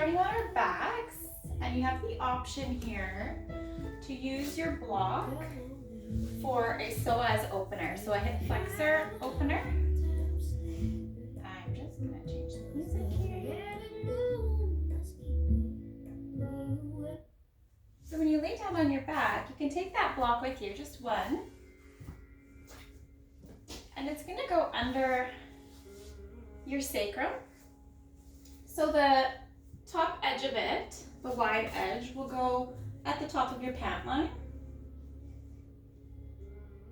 starting on our backs, and you have the option here to use your block for a psoas opener. So a hip flexor opener. I'm just going to change the music here. So when you lay down on your back, you can take that block with you, just one. And it's going to go under your sacrum. So the top edge of it, the wide edge, will go at the top of your pant line.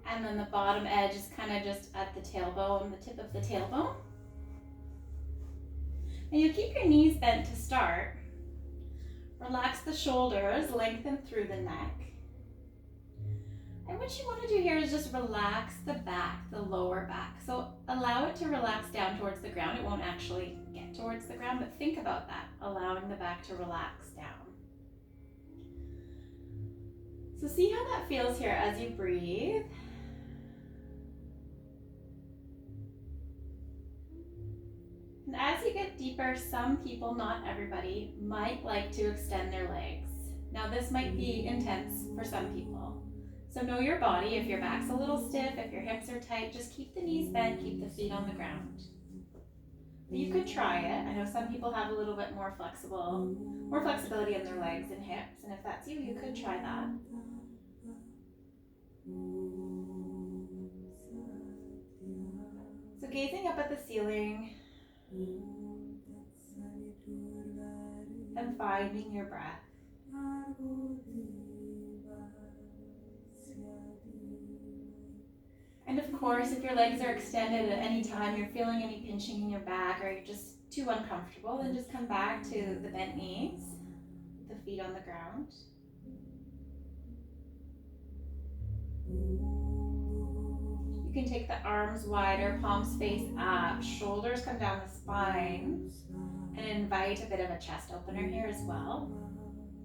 And then the bottom edge is kind of just at the tailbone, the tip of the tailbone. And you keep your knees bent to start. Relax the shoulders, lengthen through the neck. And what you want to do here is just relax the back, the lower back. So allow it to relax down towards the ground. It won't actually get towards the ground, but think about that, allowing the back to relax down. So see how that feels here as you breathe. And as you get deeper, some people, not everybody, might like to extend their legs. Now this might be intense for some people. So know your body. If your back's a little stiff, if your hips are tight, just keep the knees bent, keep the feet on the ground. But you could try it. I know some people have a little bit more flexibility in their legs and hips, and if that's you, you could try that. So gazing up at the ceiling and finding your breath. And of course, if your legs are extended at any time, you're feeling any pinching in your back, or you're just too uncomfortable, then just come back to the bent knees, the feet on the ground. You can take the arms wider, palms face up, shoulders come down the spine, and invite a bit of a chest opener here as well.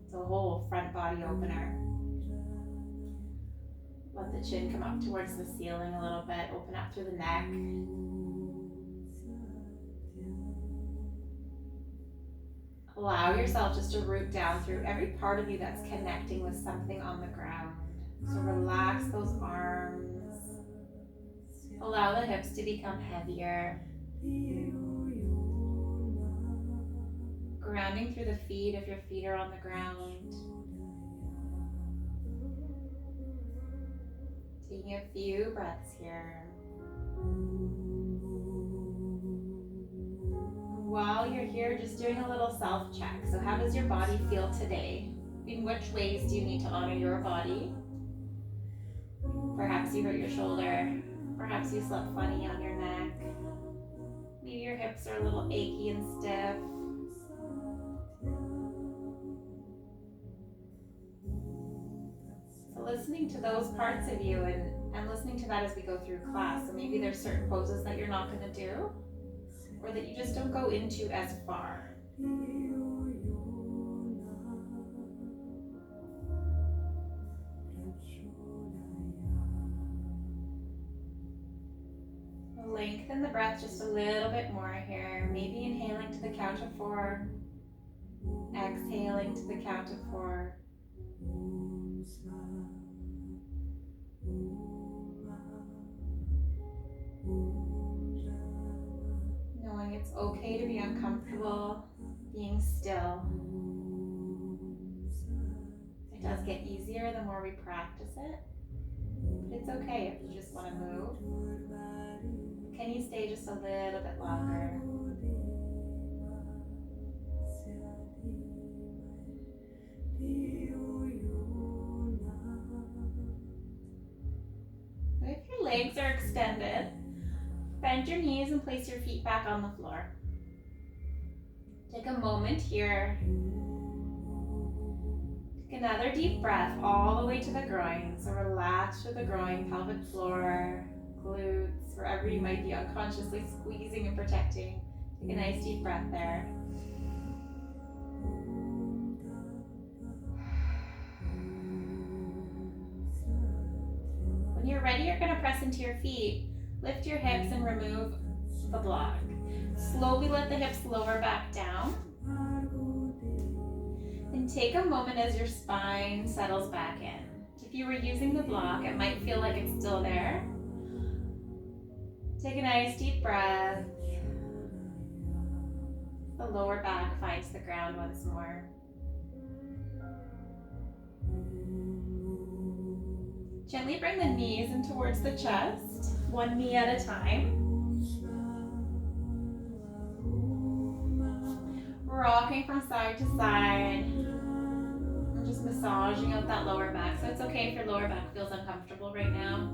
So a whole front body opener. Let the chin come up towards the ceiling a little bit, open up through the neck. Allow yourself just to root down through every part of you that's connecting with something on the ground. So relax those arms. Allow the hips to become heavier. Grounding through the feet if your feet are on the ground. Taking a few breaths here. While you're here, just doing a little self-check. So how does your body feel today? In which ways do you need to honor your body? Perhaps you hurt your shoulder. Perhaps you slept funny on your neck. Maybe your hips are a little achy and stiff. So listening to those parts of you and listening to that as we go through class. So maybe there's certain poses that you're not going to do, or that you just don't go into as far. Lengthen the breath just a little bit more here. Maybe inhaling to the count of 4. Exhaling to the count of 4. Knowing it's okay to be uncomfortable, being still. It does get easier the more we practice it, but it's okay if you just want to move. Can you stay just a little bit longer? If your legs are extended, bend your knees and place your feet back on the floor. Take a moment here. Take another deep breath all the way to the groin. So relax through the groin, pelvic floor, glutes, wherever you might be unconsciously squeezing and protecting. Take a nice deep breath there. When you're ready, you're going to press into your feet. Lift your hips and remove the block. Slowly let the hips lower back down. take a moment as your spine settles back in. If you were using the block, it might feel like it's still there. Take a nice deep breath. The lower back finds the ground once more. Gently bring the knees in towards the chest, one knee at a time. Rocking from side to side. And just massaging out that lower back. So it's okay if your lower back feels uncomfortable right now,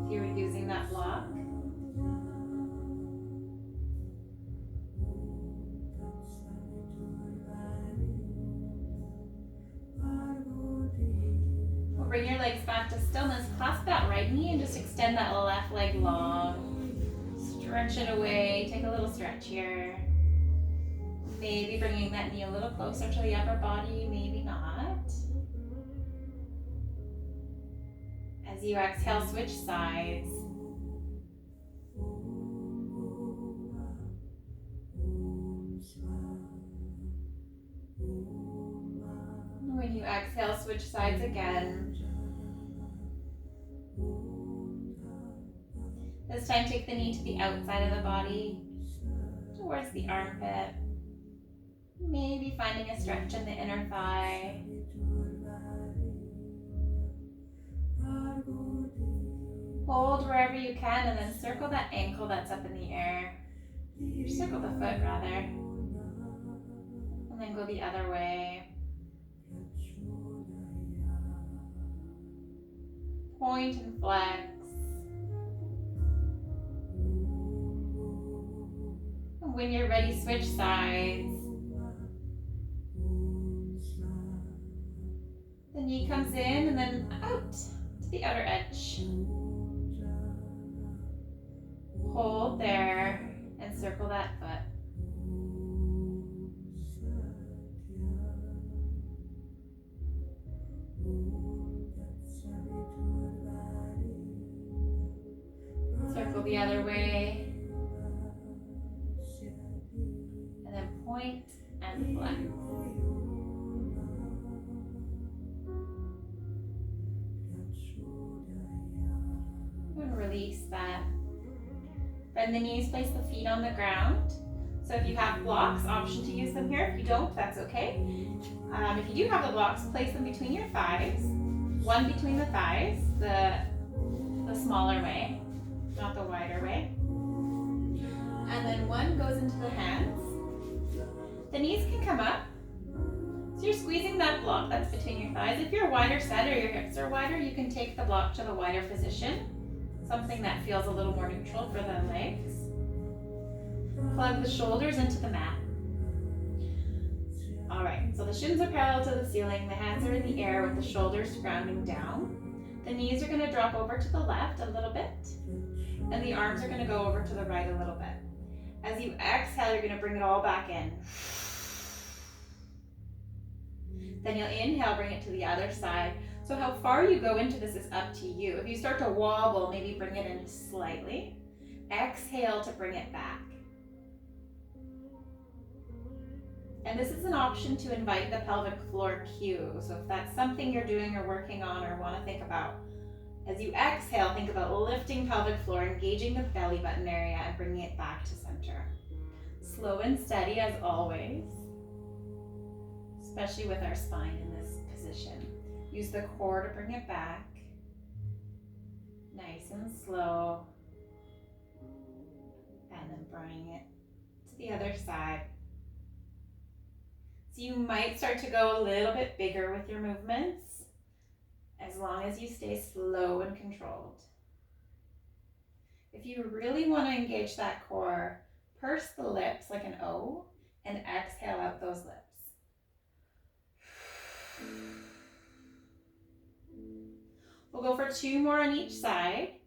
if you were using that block. We'll bring your legs back to stillness. Clasp that right knee and just extend that left leg long. Stretch it away. Take a little stretch here. Maybe bringing that knee a little closer to the upper body, maybe not. As you exhale, switch sides. When you exhale, switch sides again. This time, take the knee to the outside of the body, towards the armpit. Maybe finding a stretch in the inner thigh. Hold wherever you can and then circle that ankle that's up in the air. Circle the foot rather. And then go the other way. Point and flex. And when you're ready, switch sides. The knee comes in and then out to the outer edge. Hold there and circle that foot. Circle the other way. And then point and flex. And release that. Bend the knees, place the feet on the ground. So if you have blocks, option to use them here. If you don't, that's okay. If you do have the blocks, place them between your thighs. One between the thighs, the smaller way, not the wider way. And then one goes into the hands. The knees can come up. So you're squeezing that block that's between your thighs. If you're wider set or your hips are wider, you can take the block to the wider position. Something that feels a little more neutral for the legs. Plug the shoulders into the mat. All right, so the shins are parallel to the ceiling, the hands are in the air with the shoulders grounding down. The knees are gonna drop over to the left a little bit, and the arms are gonna go over to the right a little bit. As you exhale, you're gonna bring it all back in. Then you'll inhale, bring it to the other side. So how far you go into this is up to you. If you start to wobble, maybe bring it in slightly. Exhale to bring it back. And this is an option to invite the pelvic floor cue. So if that's something you're doing or working on or want to think about, as you exhale, think about lifting pelvic floor, engaging the belly button area and bringing it back to center. Slow and steady as always, especially with our spine in this position. Use the core to bring it back. Nice and slow. And then bring it to the other side. So you might start to go a little bit bigger with your movements, as long as you stay slow and controlled. If you really want to engage that core, purse the lips like an O and exhale out those lips. We'll go for 2 more on each side.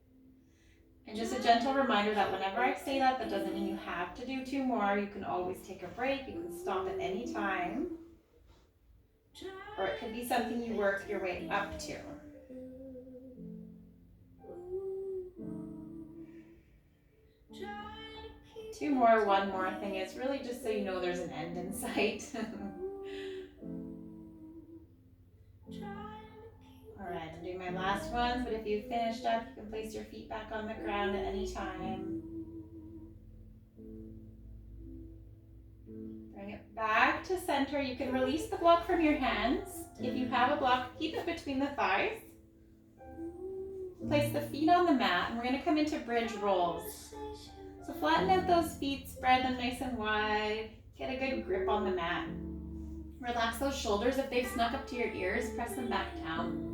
And just a gentle reminder that whenever I say that, that doesn't mean you have to do 2 more. You can always take a break. You can stop at any time. Or it could be something you work your way up to. Two more, one more thing is really just so you know there's an end in sight. last ones, but if you've finished up, you can place your feet back on the ground at any time. Bring it back to center. You can release the block from your hands. If you have a block, keep it between the thighs. Place the feet on the mat, and we're going to come into bridge rolls. So flatten out those feet, spread them nice and wide. Get a good grip on the mat. Relax those shoulders. If they've snuck up to your ears, press them back down.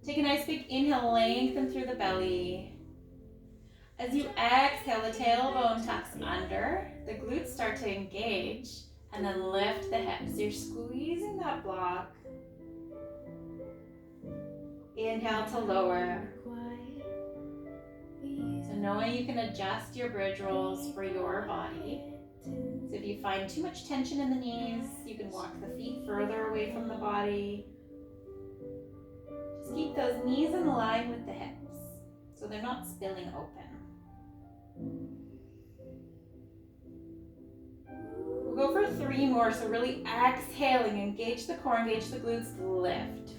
Take a nice big inhale, lengthen through the belly. As you exhale, the tailbone tucks under, the glutes start to engage, and then lift the hips. You're squeezing that block. Inhale to lower. So knowing you can adjust your bridge rolls for your body. So if you find too much tension in the knees, you can walk the feet further away from the body. Just keep those knees in line with the hips so they're not spilling open. We'll go for 3 more, so really exhaling, engage the core, engage the glutes, lift.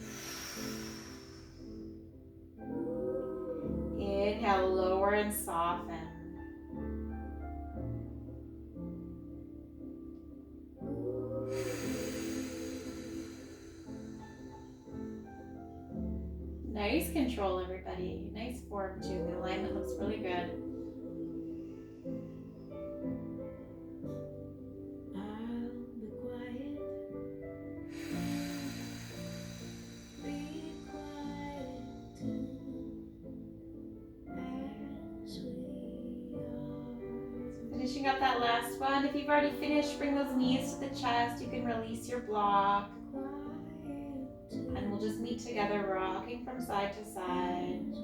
Inhale, lower and soften. Nice control, everybody. Nice form too. The alignment looks really good. Finishing up that last one. If you've already finished, bring those knees to the chest. You can release your block. And we'll just meet together, rocking from side to side.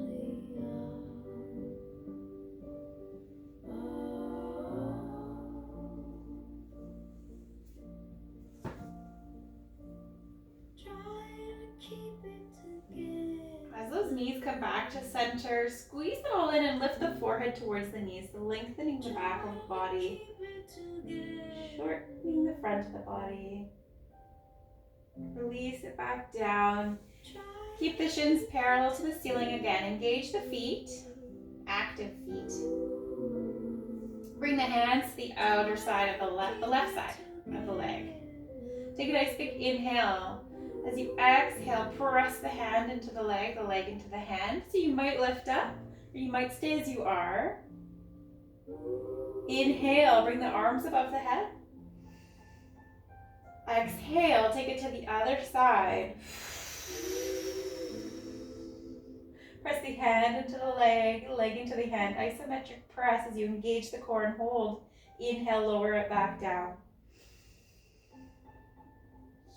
As those knees come back to center, squeeze it all in and lift the forehead towards the knees, lengthening the back of the body, shortening the front of the body. Release it back down. Keep the shins parallel to the ceiling again. Engage the feet, active feet. Bring the hands to the outer side of the left side of the leg. Take a nice big inhale. As you exhale, press the hand into the leg into the hand. So you might lift up, or you might stay as you are. Inhale, bring the arms above the head. Exhale, take it to the other side. Press the hand into the leg into the hand. Isometric press as you engage the core and hold. Inhale, lower it back down.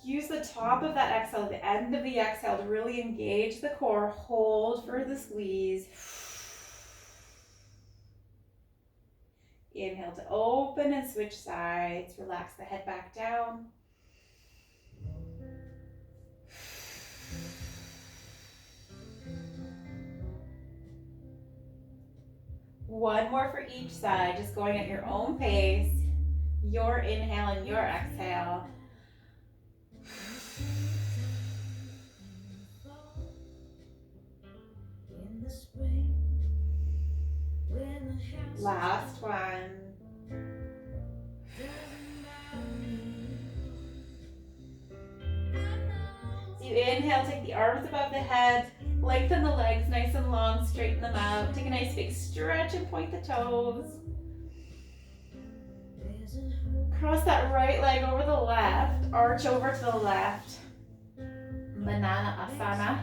Use the top of that exhale, the end of the exhale, to really engage the core. Hold for the squeeze. Inhale to open and switch sides. Relax the head back down. One more for each side, just going at your own pace. Your inhale and your exhale. Last one. So you inhale, take the arms above the head, lengthen the legs nice and long, straighten them out. Take a nice big stretch and point the toes. Cross that right leg over the left, arch over to the left. Banana Asana.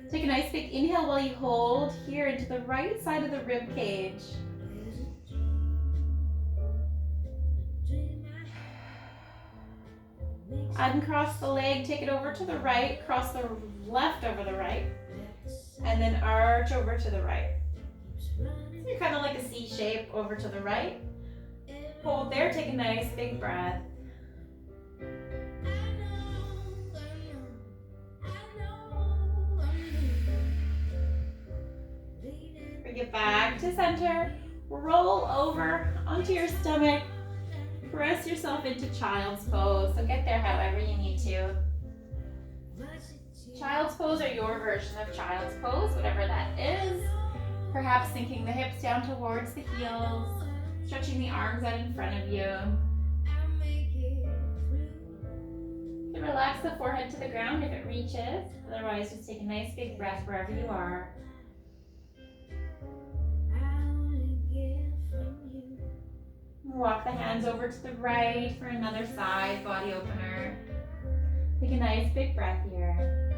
Take a nice big inhale while you hold here into the right side of the rib cage. Uncross the leg, take it over to the right, cross the left over the right, and then arch over to the right. So you're kind of like a C shape over to the right. Hold there, take a nice big breath. Bring it back to center. Roll over onto your stomach. Press yourself into child's pose. So get there however you need to. Child's pose or your version of child's pose, whatever that is. Perhaps sinking the hips down towards the heels, stretching the arms out in front of you. You can relax the forehead to the ground if it reaches. Otherwise, just take a nice big breath wherever you are. Walk the hands over to the right for another side body opener. Take a nice big breath here.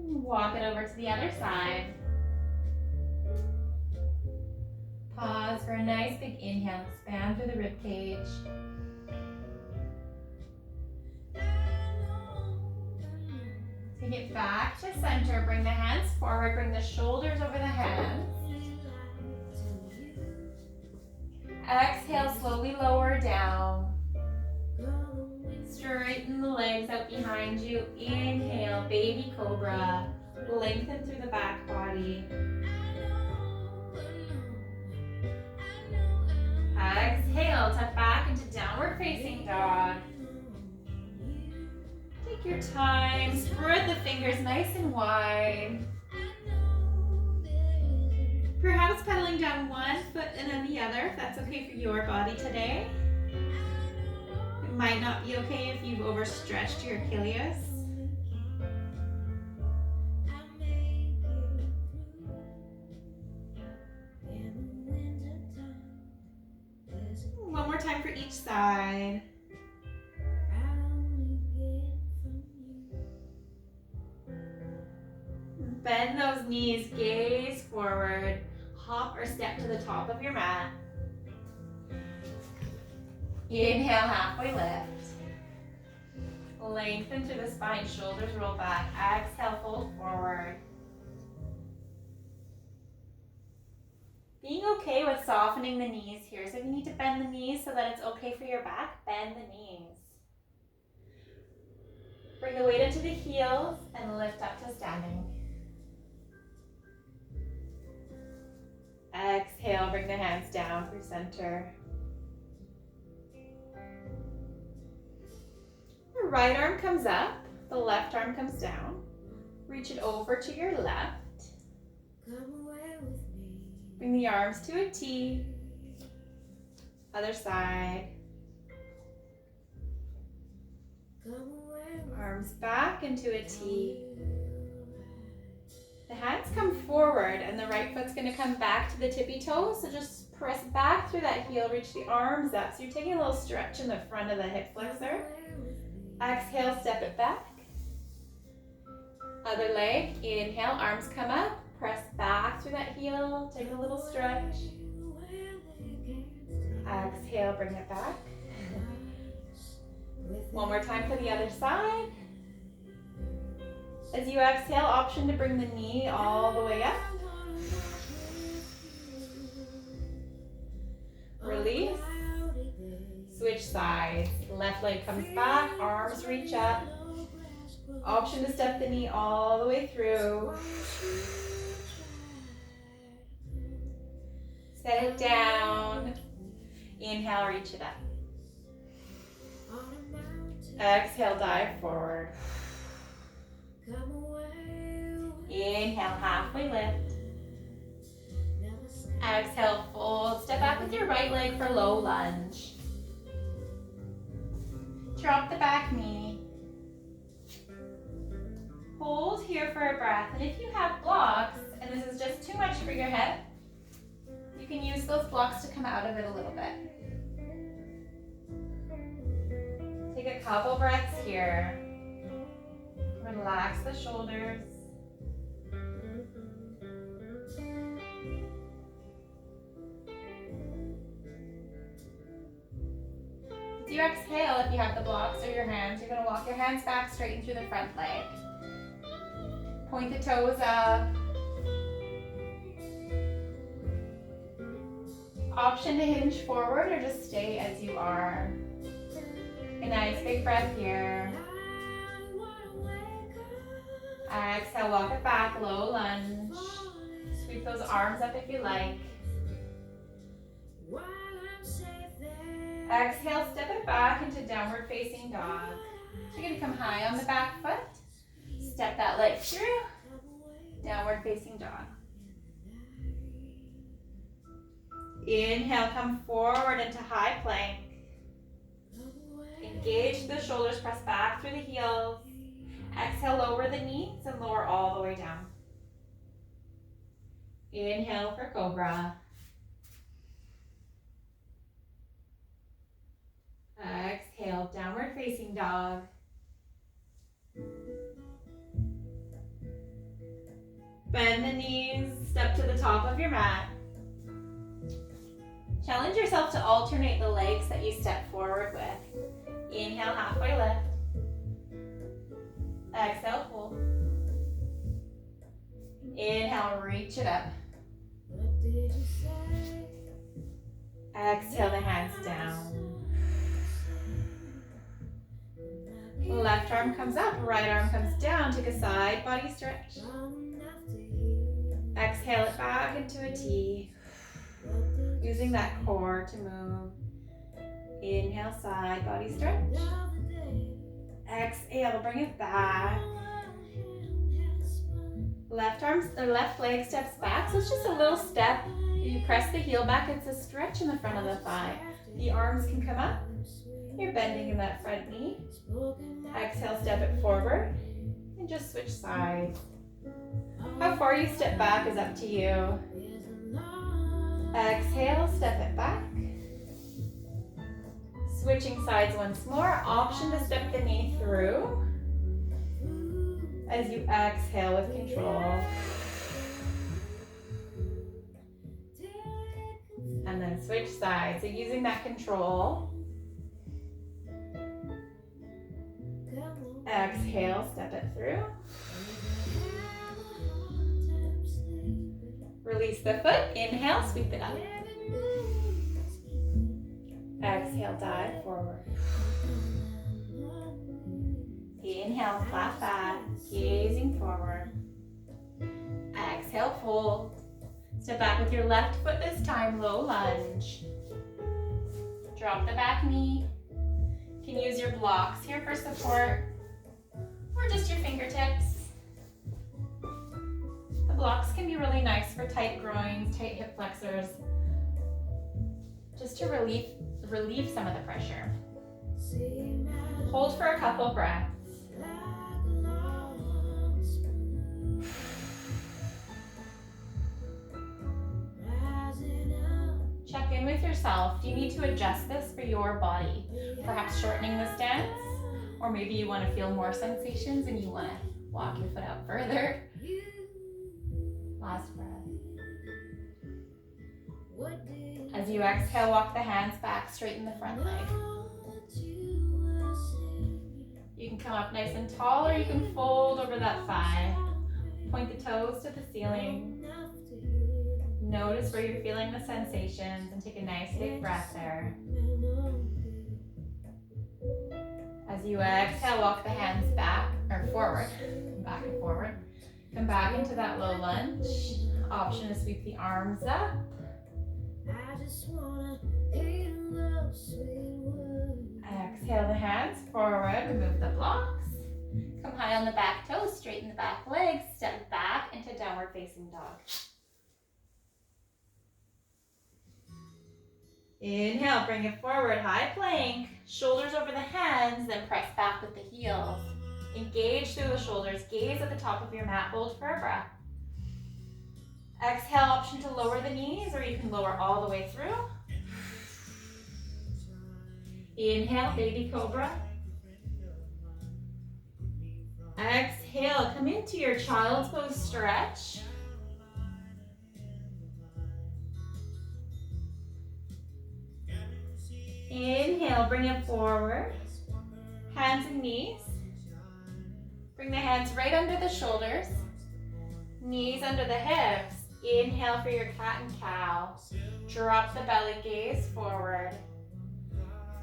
Walk it over to the other side. Pause for a nice big inhale. Expand through the rib cage. Take it back to center. Bring the hands forward. Bring the shoulders over the hands. Exhale, slowly lower down. Straighten the legs out behind you. Inhale, baby cobra. Lengthen through the back body. Exhale, tuck back into downward facing dog. Take your time, spread the fingers nice and wide. Perhaps pedaling down one foot and then the other, if that's okay for your body today. It might not be okay if you've overstretched your Achilles. One more time for each side. Bend those knees, gaze forward, hop or step to the top of your mat. Inhale, halfway lift. Lengthen through the spine, shoulders roll back. Exhale, fold forward. Being okay with softening the knees here. So if you need to bend the knees so that it's okay for your back, bend the knees. Bring the weight into the heels and lift up to standing. Exhale, bring the hands down through center. The right arm comes up, the left arm comes down. Reach it over to your left. Bring the arms to a T. Other side. Arms back into a T. The hands come forward and the right foot's going to come back to the tippy toes. So just press back through that heel, reach the arms up. So you're taking a little stretch in the front of the hip flexor. Exhale, step it back. Other leg, inhale, arms come up. Press back through that heel, take a little stretch. Exhale, bring it back. One more time for the other side. As you exhale, option to bring the knee all the way up. Release. Switch sides. Left leg comes back, arms reach up. Option to step the knee all the way through. Set it down. Inhale, reach it up. Exhale, dive forward. Inhale, halfway lift. Exhale, fold. Step back with your right leg for low lunge. Drop the back knee. Hold here for a breath. And if you have blocks, and this is just too much for your hip, you can use those blocks to come out of it a little bit. Take a couple breaths here. Relax the shoulders. As you exhale, if you have the blocks or your hands, you're going to walk your hands back, straighten through the front leg. Point the toes up. Option to hinge forward or just stay as you are. A nice big breath here. Exhale, walk it back, low lunge. Sweep those arms up if you like. Exhale, step it back into downward facing dog. You're going to come high on the back foot. Step that leg through. Downward facing dog. Inhale, come forward into high plank. Engage the shoulders, press back through the heels. Exhale, lower the knees and lower all the way down. Inhale for cobra. Exhale, downward facing dog. Bend the knees, step to the top of your mat. Challenge yourself to alternate the legs that you step forward with. Inhale, halfway lift. Exhale, hold. Inhale, reach it up. Exhale the hands down. Left arm comes up, right arm comes down. Take a side body stretch. Exhale it back into a T. Using that core to move. Inhale, side body stretch. Exhale, bring it back. Left leg steps back, so it's just a little step. You press the heel back, it's a stretch in the front of the thigh. The arms can come up. You're bending in that front knee. Exhale, step it forward. And just switch sides. How far you step back is up to you. Exhale, step it back. Switching sides once more. Option to step the knee through. As you exhale with control. And then switch sides. So using that control. Exhale, step it through. Release the foot. Inhale, sweep it up. Exhale, dive forward. Inhale, flat back, gazing forward. Exhale, fold. Step back with your left foot this time, low lunge. Drop the back knee. You can use your blocks here for support, or just your fingertips. The blocks can be really nice for tight groins, tight hip flexors, just to relieve some of the pressure. Hold for a couple breaths. Check in with yourself. Do you need to adjust this for your body? Perhaps shortening the stance, or maybe you want to feel more sensations and you want to walk your foot out further. Last breath. As you exhale, walk the hands back, straighten the front leg. You can come up nice and tall, or you can fold over that thigh. Point the toes to the ceiling. Notice where you're feeling the sensations and take a nice big breath there. As you exhale, walk the hands back or forward, back and forward. Come back into that low lunge. Option to sweep the arms up. Exhale the hands forward, remove the blocks. Come high on the back toes, straighten the back legs, step back into downward facing dog. Inhale, bring it forward, high plank. Shoulders over the hands, then press back with the heels. Engage through the shoulders, gaze at the top of your mat, hold for a breath. Exhale, option to lower the knees, or you can lower all the way through. Inhale, baby cobra. Exhale, come into your child's pose stretch. Inhale, bring it forward. Hands and knees. Bring the hands right under the shoulders. Knees under the hips. Inhale for your cat and cow. Drop the belly, gaze forward.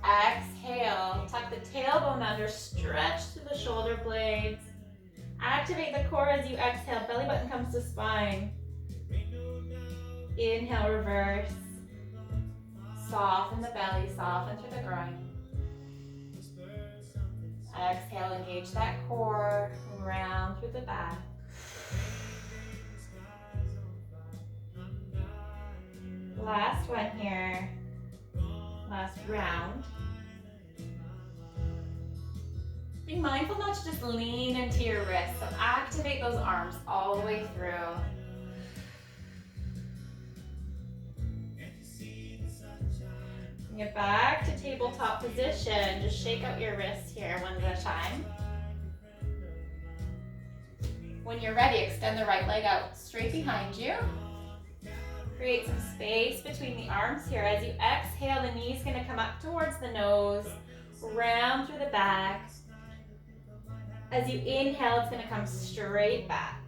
Exhale, tuck the tailbone under, stretch to the shoulder blades. Activate the core as you exhale, belly button comes to spine. Inhale, reverse. Soften the belly, soften through the groin. Exhale, engage that core, round through the back. Last one here. Last round. Be mindful not to just lean into your wrists, so activate those arms all the way through. Bring it back to tabletop position. Just shake out your wrists here one at a time. When you're ready, extend the right leg out straight behind you. Create some space between the arms here. As you exhale, the knee's going to come up towards the nose, round through the back. As you inhale, it's going to come straight back.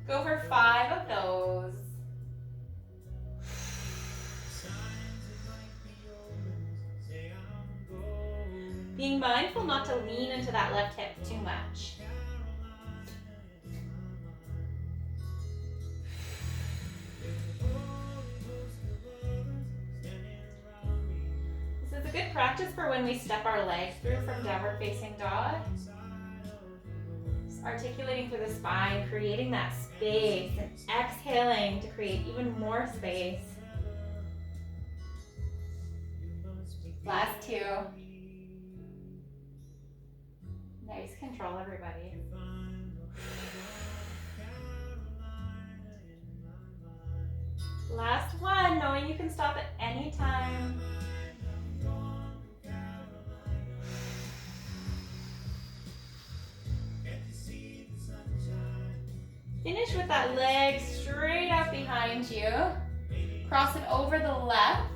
Go for 5 of those. Being mindful not to lean into that left hip too much. This is a good practice for when we step our legs through from downward facing dog. Just articulating through the spine, creating that space, and exhaling to create even more space. Last 2. Nice control, everybody. Last one, knowing you can stop at any time. Finish with that leg straight out behind you. Cross it over the left.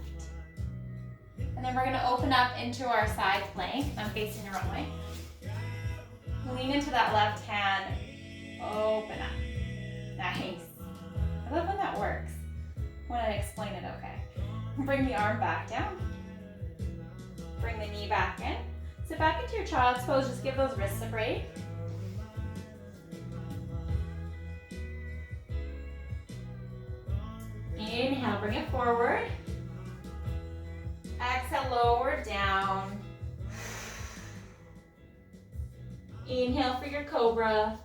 And then we're going to open up into our side plank. I'm facing the wrong way. Lean into that left hand. Open up. Nice. I love when that works. When I explain it, okay. Bring the arm back down. Bring the knee back in. Sit back into your child's pose. Just give those wrists a break. Inhale, bring it forward. Exhale, lower down. Inhale for your cobra.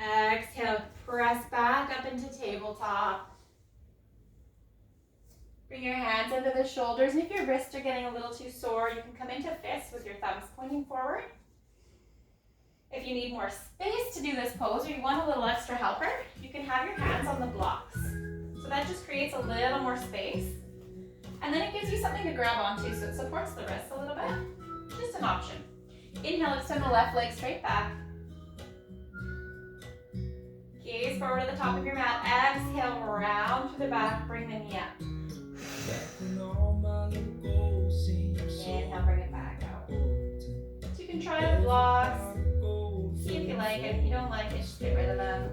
Exhale, press back up into tabletop. Bring your hands under the shoulders, and if your wrists are getting a little too sore, you can come into fists with your thumbs pointing forward. If you need more space to do this pose, or you want a little extra helper, you can have your hands on the blocks. So that just creates a little more space. And then it gives you something to grab onto, so it supports the wrists a little bit. Just an option. Inhale, extend the left leg straight back. Gaze forward to the top of your mat. Exhale, round to the back. Bring the knee up. Inhale, bring it back out. So you can try the blocks. See if you like it. If you don't like it, just get rid of them.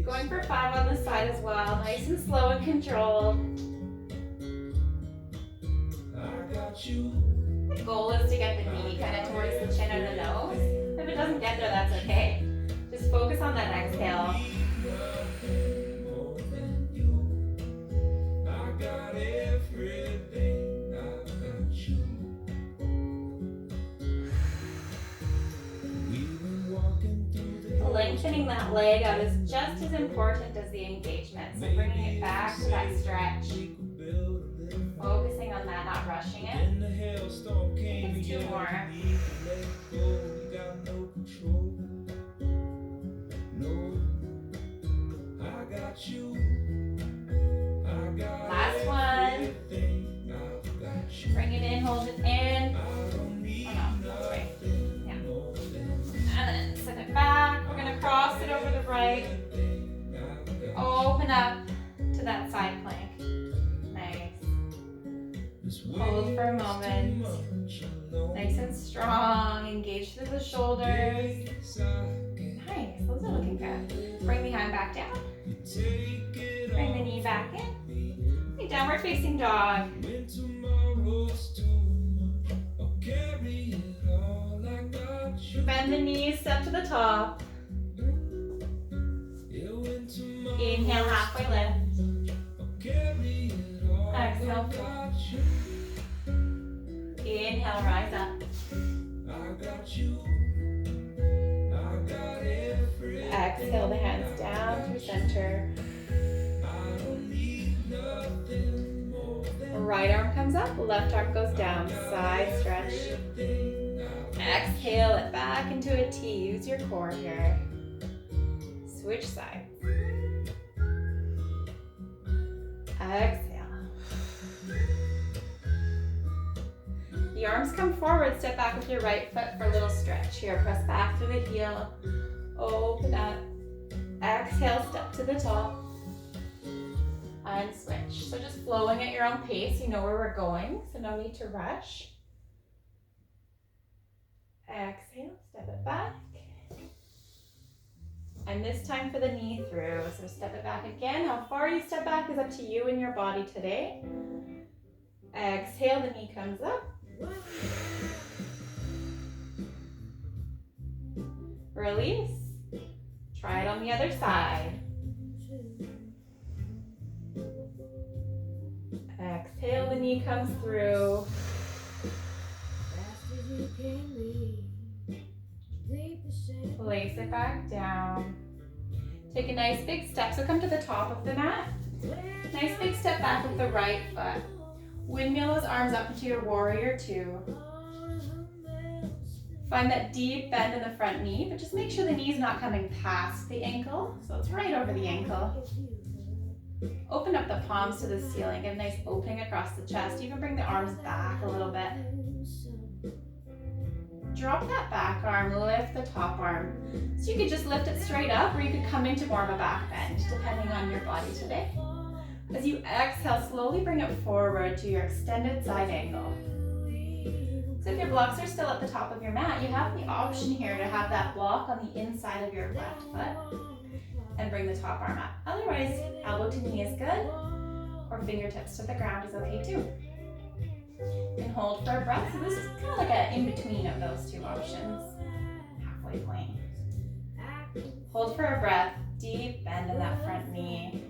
Going for 5 on the side as well. Nice and slow and controlled. The goal is to get the knee kind of towards the chin or the nose. If it doesn't get there, that's okay. Just focus on that exhale. Lengthening that leg out is just as important as the engagement. So bringing it back to that stretch. Focusing on that, not rushing it. I think it's 2 more. Last one. Bring it in, hold it in. Oh no, that's right. Yeah. And then send it back. We're going to cross it over the right. Open up to that side plank. Nice. Hold for a moment. Nice and strong. Engage through the shoulders. Nice. Those are looking good. Bring the hand back down. Bring the knee back in. Okay, downward facing dog. Bend the knees, step to the top. halfway lift. Exhale. Inhale, rise up. Exhale the hands down through center. Right arm comes up, left arm goes down, side stretch. Exhale it back into a T. Use your core here. Switch sides. Exhale. The arms come forward, step back with your right foot for a little stretch. Here, press back through the heel. Open up. Exhale, step to the top. And switch. So just flowing at your own pace. You know where we're going, so no need to rush. Exhale, step it back. And this time for the knee through. So step it back again. How far you step back is up to you and your body today. Exhale, the knee comes up. Release. Try it on the other side. Exhale, the knee comes through. Place it back down. Take a nice big step. So come to the top of the mat. Nice big step back with the right foot. Windmill those arms up into your warrior two. Find that deep bend in the front knee, but just make sure the knee's not coming past the ankle. So it's right over the ankle. Open up the palms to the ceiling. Get a nice opening across the chest. You can bring the arms back a little bit. Drop that back arm, lift the top arm. So you could just lift it straight up, or you could come into more of a back bend, depending on your body today. As you exhale, slowly bring it forward to your extended side angle. So if your blocks are still at the top of your mat, you have the option here to have that block on the inside of your left foot and bring the top arm up. Otherwise, elbow to knee is good, or fingertips to the ground is okay too. And hold for a breath. So this is kind of like an in-between of those two options. Halfway point. Hold for a breath. Deep bend in that front knee.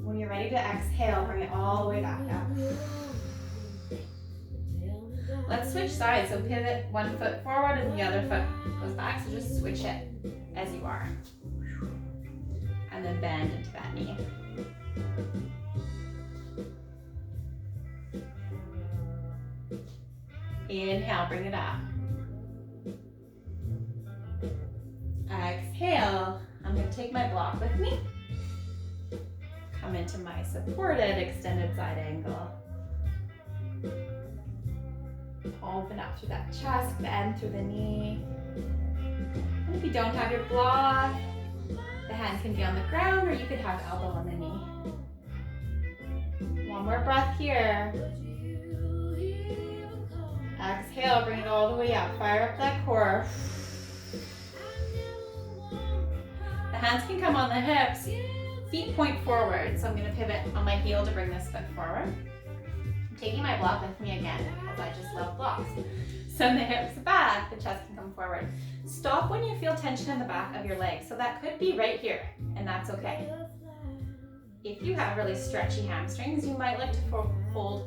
When you're ready to exhale, bring it all the way back up. Let's switch sides. So pivot one foot forward and the other foot goes back. So just switch it as you are. And then bend into that knee. Inhale, bring it up. Exhale, I'm going to take my block with me. Come into my supported extended side angle. Open up through that chest, bend through the knee. And if you don't have your block, the hand can be on the ground, or you could have elbow on the knee. One more breath here. Exhale, bring it all the way up. Fire up that core. The hands can come on the hips. Feet point forward. So I'm going to pivot on my heel to bring this foot forward. I'm taking my block with me again, because I just love blocks. Send the hips back, the chest can come forward. Stop when you feel tension in the back of your legs. So that could be right here, and that's okay. If you have really stretchy hamstrings, you might like to fold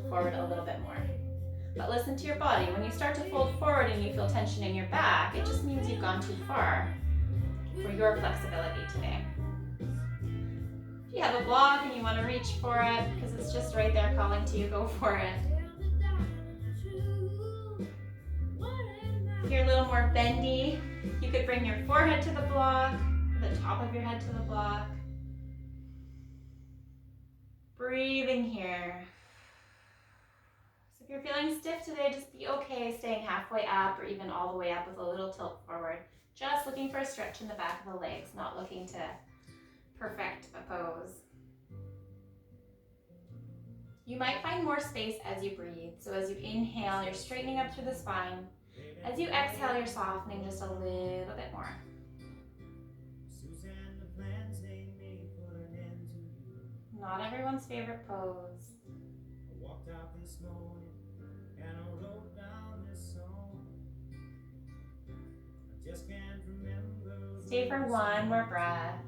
forward a little bit more. But listen to your body. When you start to fold forward and you feel tension in your back, it just means you've gone too far for your flexibility today. If you have a block and you want to reach for it, because it's just right there calling to you, go for it. If you're a little more bendy, you could bring your forehead to the block, the top of your head to the block. Breathing here. If you're feeling stiff today, just be okay staying halfway up or even all the way up with a little tilt forward. Just looking for a stretch in the back of the legs, not looking to perfect the pose. You might find more space as you breathe. So as you inhale, you're straightening up through the spine. As you exhale, you're softening just a little bit more. Not everyone's favorite pose. Walked out this morning and I wrote down this song. I just can't remember. Stay for one more breath.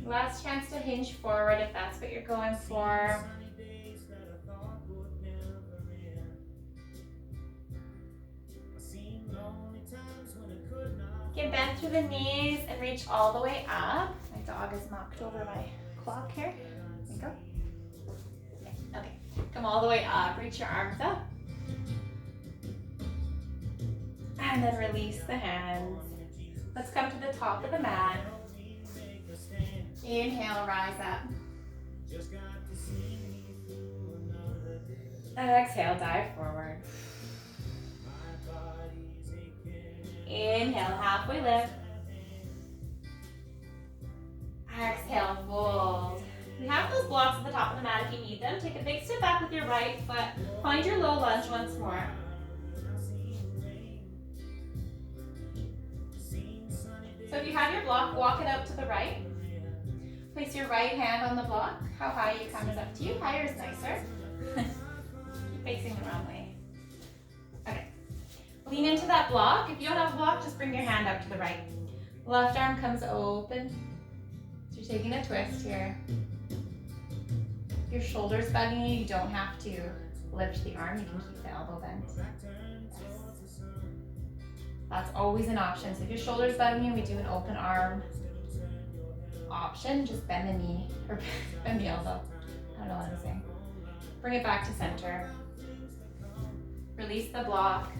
Last chance to hinge forward if that's what you're going for. Get bent through the knees and reach all the way up. My dog is knocked over my clock here. There we go. Okay, come all the way up. Reach your arms up. And then release the hands. Let's come to the top of the mat. Inhale, rise up. Exhale, dive forward. Inhale, halfway lift. Exhale, fold. We have those blocks at the top of the mat if you need them. Take a big step back with your right foot. Find your low lunge once more. So if you have your block, walk it out to the right. Place your right hand on the block. How high you come is up to you. Higher is nicer. Keep facing the wrong way. Okay. Lean into that block. If you don't have a block, just bring your hand up to the right. Left arm comes open. So you're taking a twist here. If your shoulder's bugging you, you don't have to lift the arm. You can keep the elbow bent. Yes. That's always an option. So if your shoulder's bugging you, we do an open arm option. Just bend the knee or bend the elbow. I don't know what I'm saying. Bring it back to center. Release the block.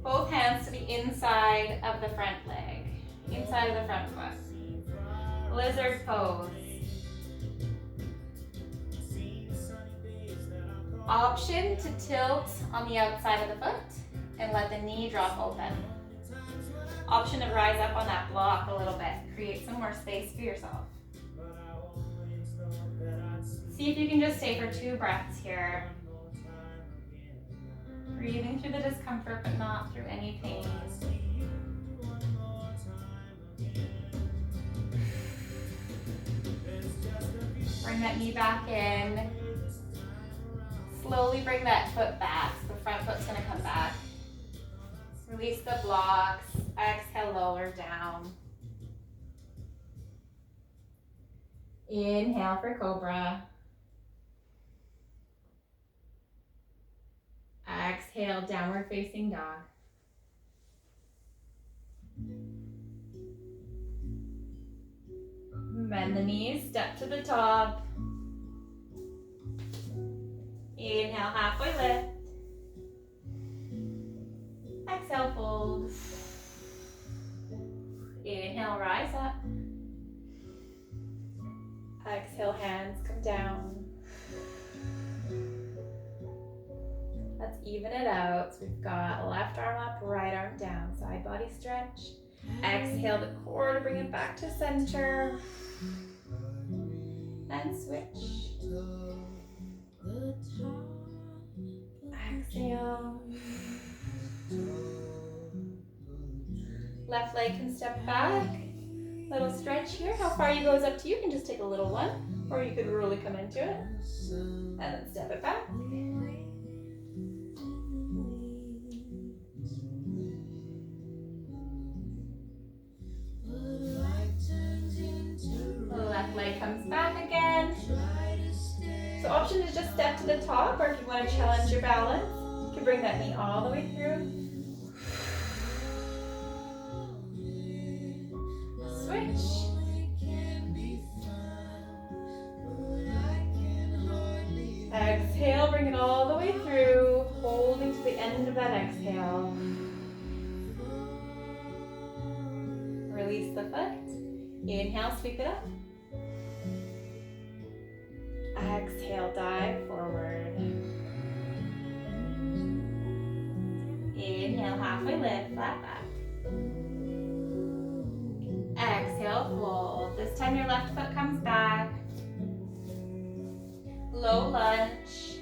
Both hands to the inside of the front leg, inside of the front foot. Lizard pose. Option to tilt on the outside of the foot and let the knee drop open. Option to rise up on that block a little bit. Create some more space for yourself. See if you can just stay for 2 breaths here. Breathing through the discomfort, but not through any pain. Bring that knee back in. Slowly bring that foot back. So the front foot's gonna come back. Release the blocks. Exhale, lower down. Inhale for cobra. Exhale, downward facing dog. Bend the knees, step to the top. Inhale, halfway lift. Exhale, fold. Inhale, rise up. Exhale, hands come down. Let's even it out. So we've got left arm up, right arm down. Side body stretch. Exhale the core to bring it back to center. And switch. Exhale. Left leg can step back. Little stretch here. How far you go is up to you. You can just take a little one, or you could really come into it. And then step it back. Left leg comes back again. So option is just step to the top, or if you want to challenge your balance, you can bring that knee all the way through. Switch. Exhale, bring it all the way through, holding to the end of that exhale. Release the foot. Inhale, sweep it up. Exhale, dive forward. Inhale, halfway lift, flat back. Exhale, fold. This time your left foot comes back. Low lunge.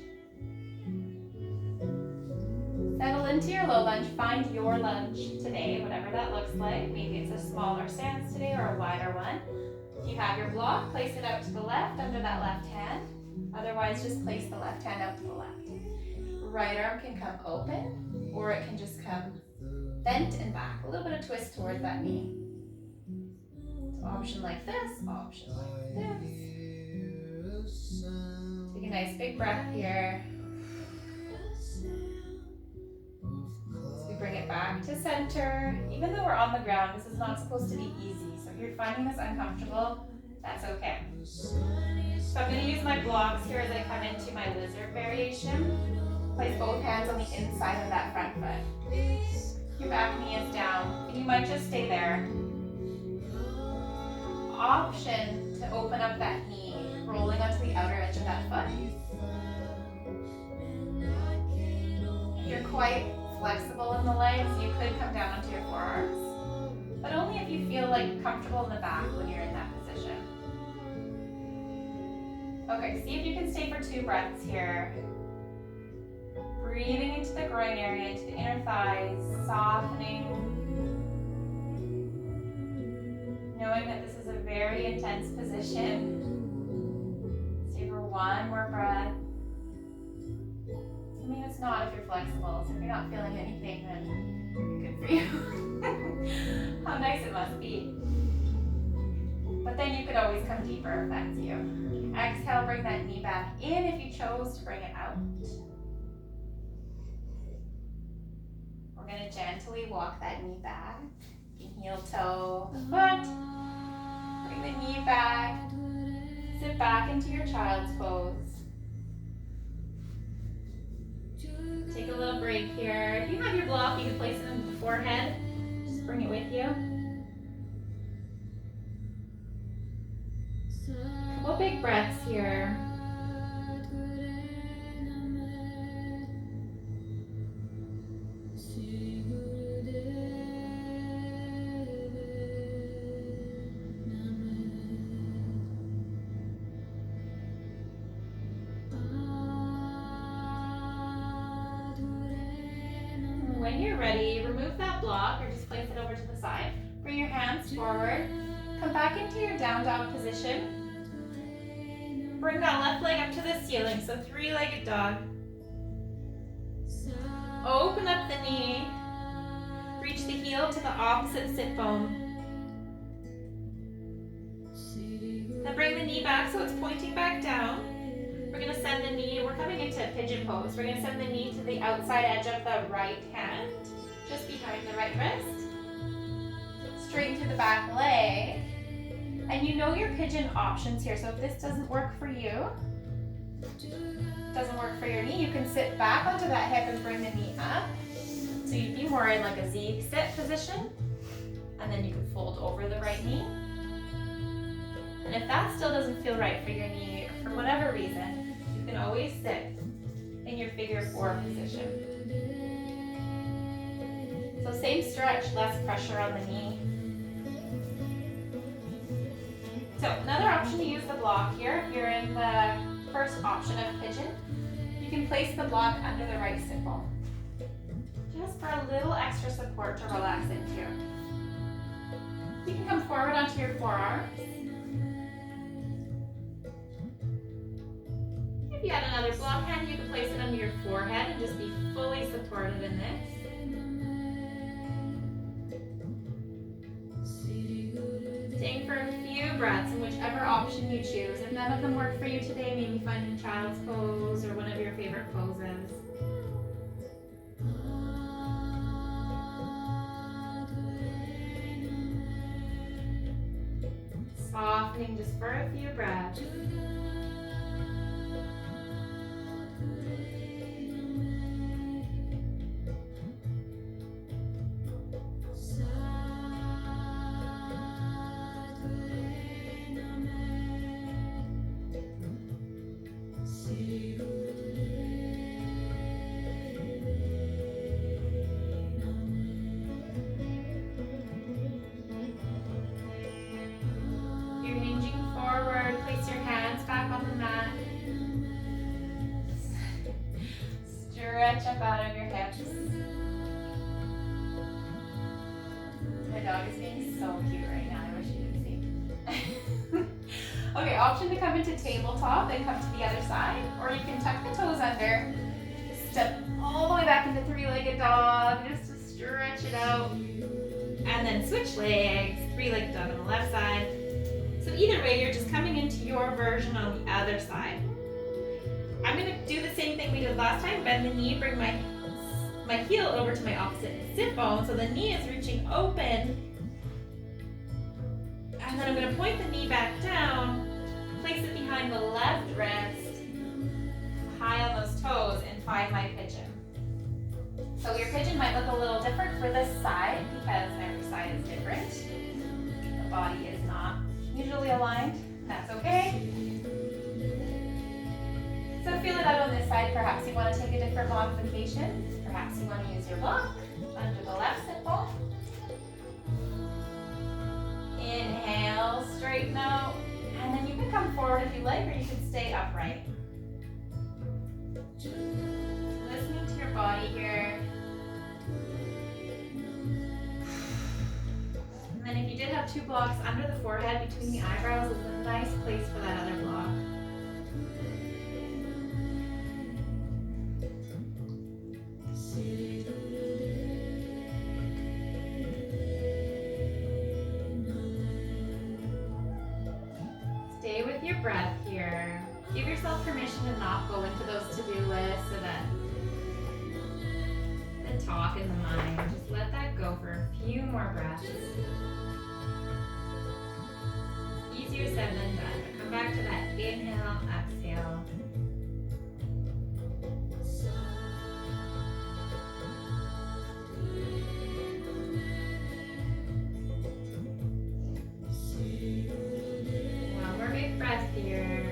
Settle into your low lunge. Find your lunge today, whatever that looks like. Maybe it's a smaller stance today or a wider one. If you have your block, place it out to the left under that left hand. Otherwise, just place the left hand out to the left. Right arm can come open, or it can just come bent and back. A little bit of twist towards that knee. option like this, option like this. Take a nice big breath here. As we bring it back to center. Even though we're on the ground, this is not supposed to be easy. So if you're finding this uncomfortable, that's okay. So I'm going to use my blocks here as I come into my lizard variation. Place both hands on the inside of that front foot. Your back knee is down, and you might just stay there. Option to open up that knee, rolling onto the outer edge of that foot. If you're quite flexible in the legs, you could come down onto your forearms, but only if you feel like comfortable in the back when you're in that position. Okay, see if you can stay for 2 breaths here. Breathing into the groin area, into the inner thighs, softening. Knowing that this is a very intense position. Stay for 1 more breath. I mean, it's not if you're flexible, so if you're not feeling anything, then good for you. How nice it must be. But then you could always come deeper if that's you. Exhale, bring that knee back in if you chose to bring it out. We're going to gently walk that knee back. You can heel toe the foot. Bring the knee back. Sit back into your child's pose. Take a little break here. If you have your block, you can place it on the forehead. Just bring it with you. Couple big breaths here. When you're ready, remove that block or just place it over to the side. Bring your hands forward. Come back into your down dog position. Bring that left leg up to the ceiling, so 3-legged dog. Open up the knee. Reach the heel to the opposite sit bone. Then bring the knee back so it's pointing back down. We're going to send the knee, we're coming into pigeon pose. We're going to send the knee to the outside edge of the right hand, just behind the right wrist. Straighten through the back leg. And you know your pigeon options here. So if this doesn't work for you, doesn't work for your knee, you can sit back onto that hip and bring the knee up. So you'd be more in like a Z sit position. And then you could fold over the right knee. And if that still doesn't feel right for your knee, for whatever reason, you can always sit in your figure 4 position. So same stretch, less pressure on the knee. So another option to use the block here, if you're in the first option of pigeon, you can place the block under the right sit bone. Just for a little extra support to relax into. You can come forward onto your forearms. If you had another block hand, you could place it under your forehead and just be fully supported in this. Staying for a few breaths in whichever option you choose. If none of them work for you today, maybe finding child's pose or one of your favorite poses. Softening just for a few breaths. Stretch up out of your hips. My dog is being so cute right now. I wish you could see. Okay, option to come into tabletop and come to the other side, or you can tuck the toes under, step all the way back into 3-legged dog, just to stretch it out, and then switch legs, 3-legged dog on the left side, So either way, you're just coming into your version on the other side. I'm going to do the same thing we did last time. Bend the knee, bring my heel over to my opposite sit bone, so the knee is reaching open. And then I'm going to point the knee back down, place it behind the left wrist, high on those toes, and find my pigeon. So your pigeon might look a little different for this side because every side is different. The body is not usually aligned. That's okay. So feel it out on this side. Perhaps you want to take a different modification. Perhaps you want to use your block under the left sit bone. Inhale, straighten out. And then you can come forward if you like, or you can stay upright. Listening to your body here. And then if you did have two blocks under the forehead between the eyebrows, is a nice place for that other block. Stay with your breath here. Give yourself permission to not go into those to-do lists or that the talk in the mind. Just let that go for a few more breaths. Easier said than done. But come back to that inhale, exhale. One more big breath here.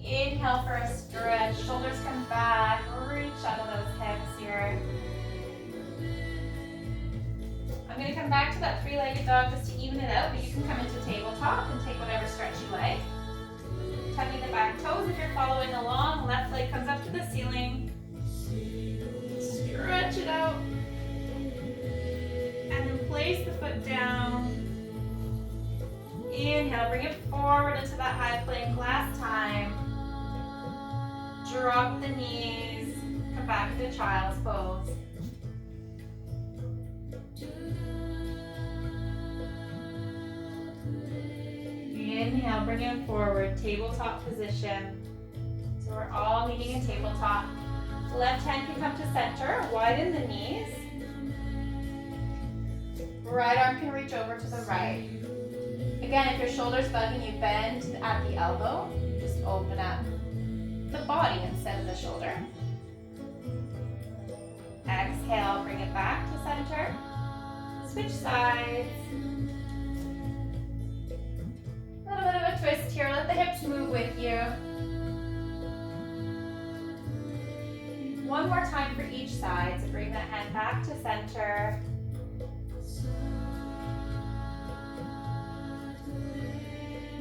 Inhale for a stretch, shoulders come back, reach out of those hips here. I'm going to come back to that three-legged dog just to even it out, but you can come into tabletop and take whatever stretch you like. Tucking the back toes if you're following along, left leg comes up to the ceiling. Stretch it out. And then place the foot down. Inhale, bring it forward into that high plank last time. Drop the knees, come back to child's pose. Inhale, bring it forward, tabletop position. So we're all meeting in tabletop. Left hand can come to center, widen the knees. Right arm can reach over to the right. Again, if your shoulder's bugging you, bend at the elbow. Just open up the body instead of the shoulder. Exhale, bring it back to center. Switch sides. A little bit of a twist here. Let the hips move with you. One more time for each side. So bring that hand back to center.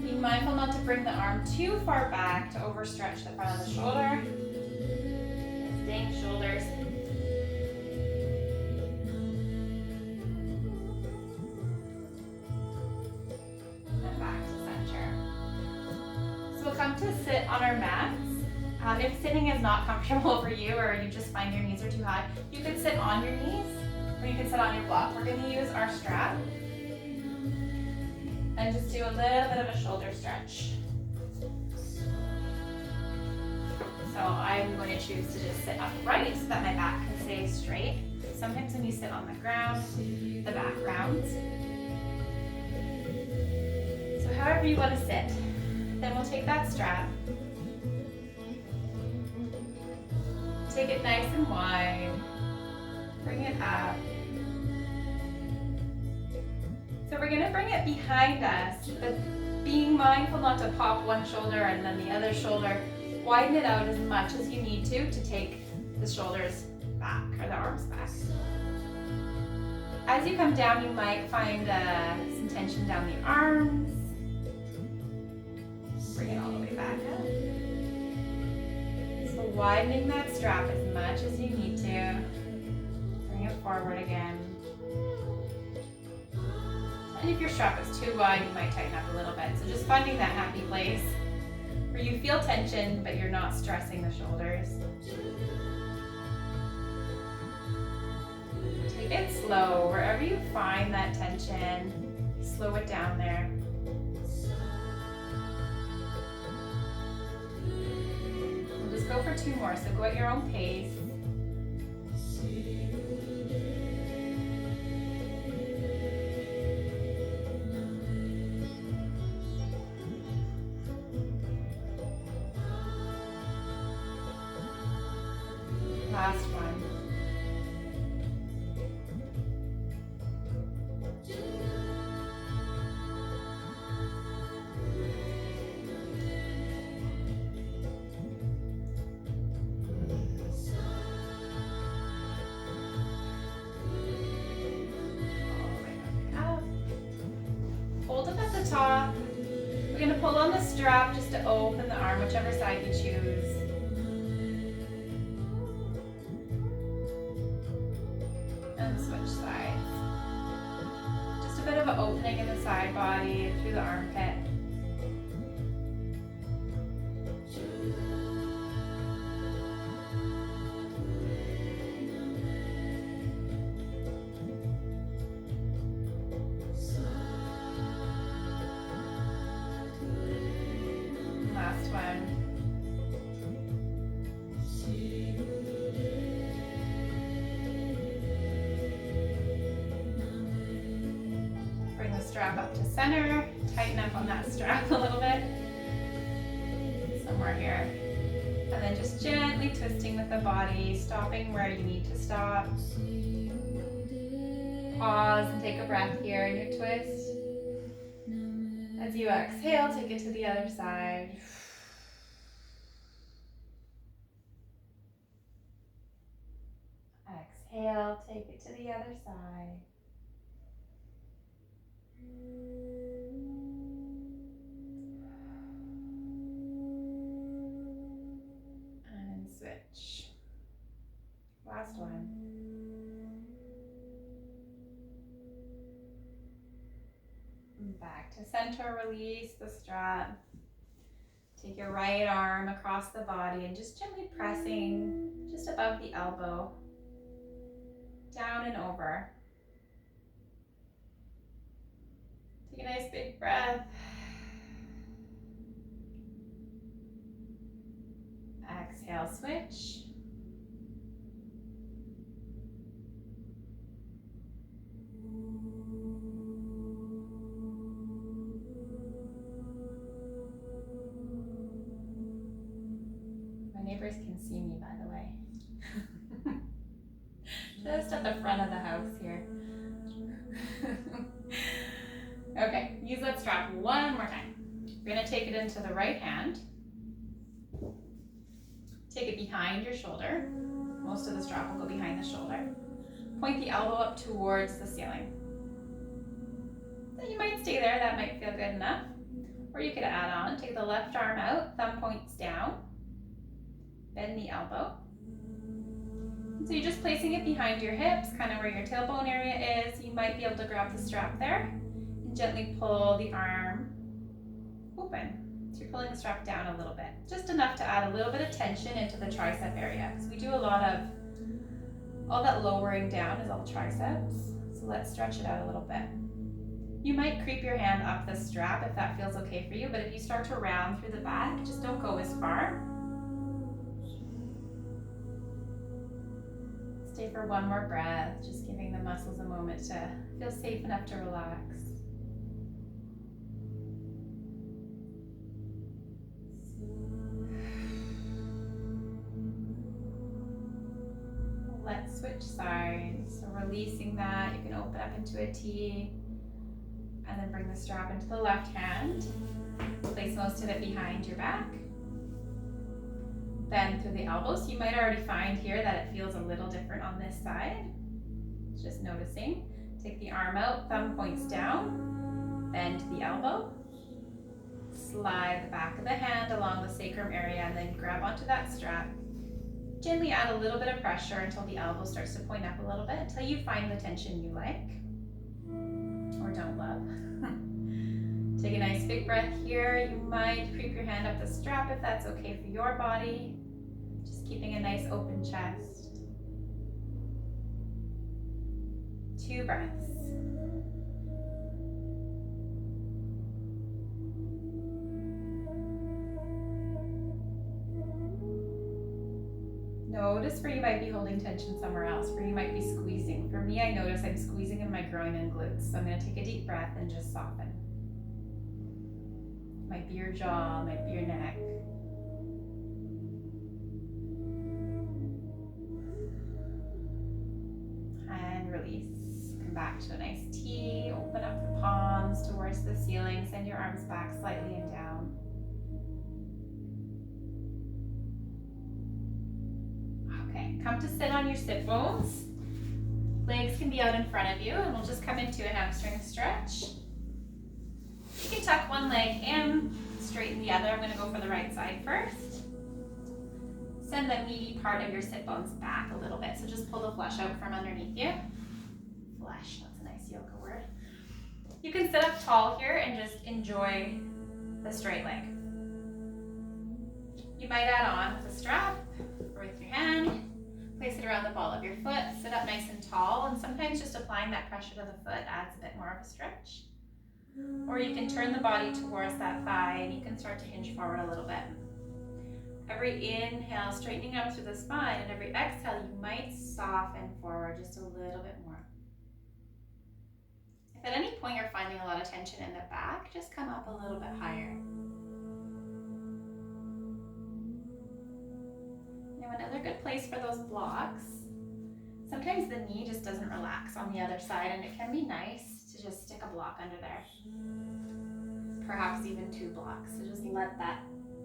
Be mindful not to bring the arm too far back to overstretch the front of the shoulder. Staying shoulders. And back to center. So we'll come to sit on our mats. If sitting is not comfortable for you or you just find your knees are too high, you can sit on your knees or you can sit on your block. We're going to use our strap. And just do a little bit of a shoulder stretch. So I'm going to choose to just sit upright so that my back can stay straight. Sometimes when you sit on the ground, the back rounds. So however you want to sit. Then we'll take that strap. Take it nice and wide. Bring it up. So we're going to bring it behind us, but being mindful not to pop one shoulder and then the other shoulder. Widen it out as much as you need to take the shoulders back or the arms back. As you come down, you might find some tension down the arms. Bring it all the way back up. So widening that strap as much as you need to. Bring it forward again. And if your strap is too wide, you might tighten up a little bit. So just finding that happy place where you feel tension, but you're not stressing the shoulders. Take it slow. Wherever you find that tension, slow it down there. We'll just go for 2 more, so go at your own pace. Last one. Hold it at the top. We're going to pull on the strap just to open the arm, whichever side you choose. And switch sides. Just a bit of an opening in the side body through the armpit. Last one. Bring the strap up to center. Tighten up on that strap a little bit. Somewhere here. And then just gently twisting with the body, stopping where you need to stop. Pause and take a breath here in your twist. As you exhale, take it to the other side. Exhale, take it to the other side. And switch. Last one. Back to center, release the strap. Take your right arm across the body and just gently pressing just above the elbow. Down and over. Take a nice big breath. Exhale, switch. My neighbors can see me, by the way. Just at the front of the house here. Okay, use that strap one more time. We're going to take it into the right hand. Take it behind your shoulder. Most of the strap will go behind the shoulder. Point the elbow up towards the ceiling. So you might stay there, that might feel good enough. Or you could add on, take the left arm out, thumb points down. Bend the elbow. So you're just placing it behind your hips, kind of where your tailbone area is. You might be able to grab the strap there and gently pull the arm open. So you're pulling the strap down a little bit, just enough to add a little bit of tension into the tricep area, because we do a lot of, all that lowering down is all triceps. So let's stretch it out a little bit. You might creep your hand up the strap if that feels okay for you, but if you start to round through the back, just don't go as far. Stay for one more breath, just giving the muscles a moment to feel safe enough to relax. Let's switch sides. So releasing that, you can open up into a T and then bring the strap into the left hand. Place most of it behind your back. Bend through the elbows. You might already find here that it feels a little different on this side. Just noticing. Take the arm out, thumb points down, bend the elbow. Slide the back of the hand along the sacrum area and then grab onto that strap. Gently add a little bit of pressure until the elbow starts to point up a little bit, until you find the tension you like. Or don't love. Take a nice big breath here. You might creep your hand up the strap if that's okay for your body. Just keeping a nice open chest. 2 breaths. Notice where you might be holding tension somewhere else, where you might be squeezing. For me, I notice I'm squeezing in my groin and glutes. So I'm going to take a deep breath and just soften. Might be your jaw, might be your neck. And release. Come back to a nice T. Open up the palms towards the ceiling. Send your arms back slightly and down. Okay, come to sit on your sit bones. Legs can be out in front of you, and we'll just come into a hamstring stretch. You can tuck one leg in, straighten the other. I'm going to go for the right side first. Send the meaty part of your sit bones back a little bit. So just pull the flesh out from underneath you. Flesh, that's a nice yoga word. You can sit up tall here and just enjoy the straight leg. You might add on with a strap or with your hand. Place it around the ball of your foot. Sit up nice and tall, and sometimes just applying that pressure to the foot adds a bit more of a stretch. Or you can turn the body towards that thigh and you can start to hinge forward a little bit. Every inhale, straightening up through the spine, and every exhale, you might soften forward just a little bit more. If at any point you're finding a lot of tension in the back, just come up a little bit higher. Now another good place for those blocks, sometimes the knee just doesn't relax on the other side, and it can be nice to just stick a block under there. Perhaps even 2 blocks, so just let that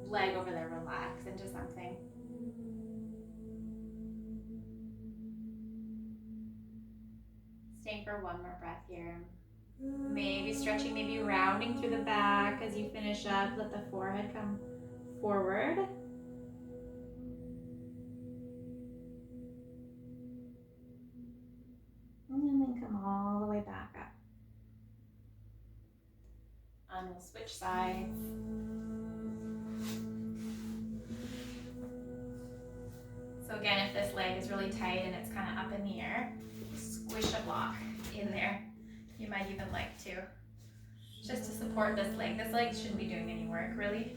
leg over there relax into something. Staying for one more breath here. Maybe stretching, maybe rounding through the back as you finish up. Let the forehead come forward. And then come all the way back up. And we'll switch sides. So again, if this leg is really tight and it's kind of up in the air, squish a block in there. You might even like to, just to support this leg. This leg shouldn't be doing any work, really.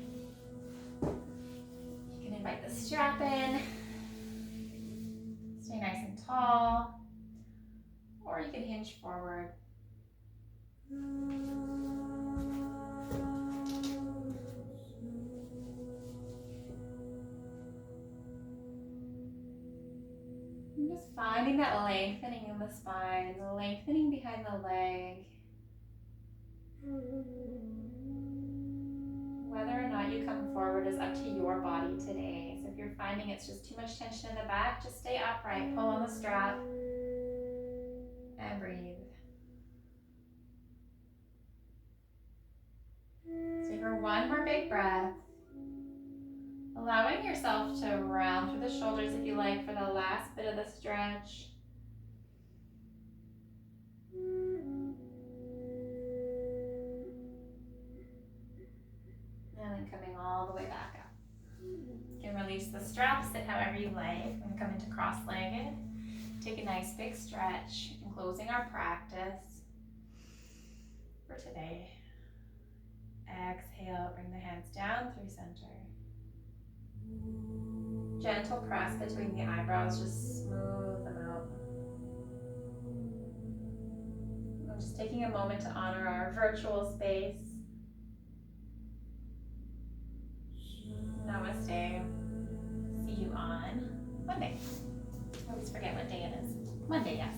You can invite the strap in. Stay nice and tall. Or you can hinge forward. And just finding that lengthening in the spine, the lengthening behind the leg. Whether or not you come forward is up to your body today. So if you're finding it's just too much tension in the back, just stay upright, pull on the strap, and breathe. Take for one more big breath. Allowing yourself to round through the shoulders if you like for the last bit of the stretch. And then coming all the way back up. You can release the strap, sit however you like. We're going to come into cross-legged. Take a nice big stretch and closing our practice for today. Exhale, bring the hands down through center. Gentle press between the eyebrows, just smooth them out. I'm just taking a moment to honor our virtual space. Namaste. See you on Monday. I always forget what day it is. Monday, yes.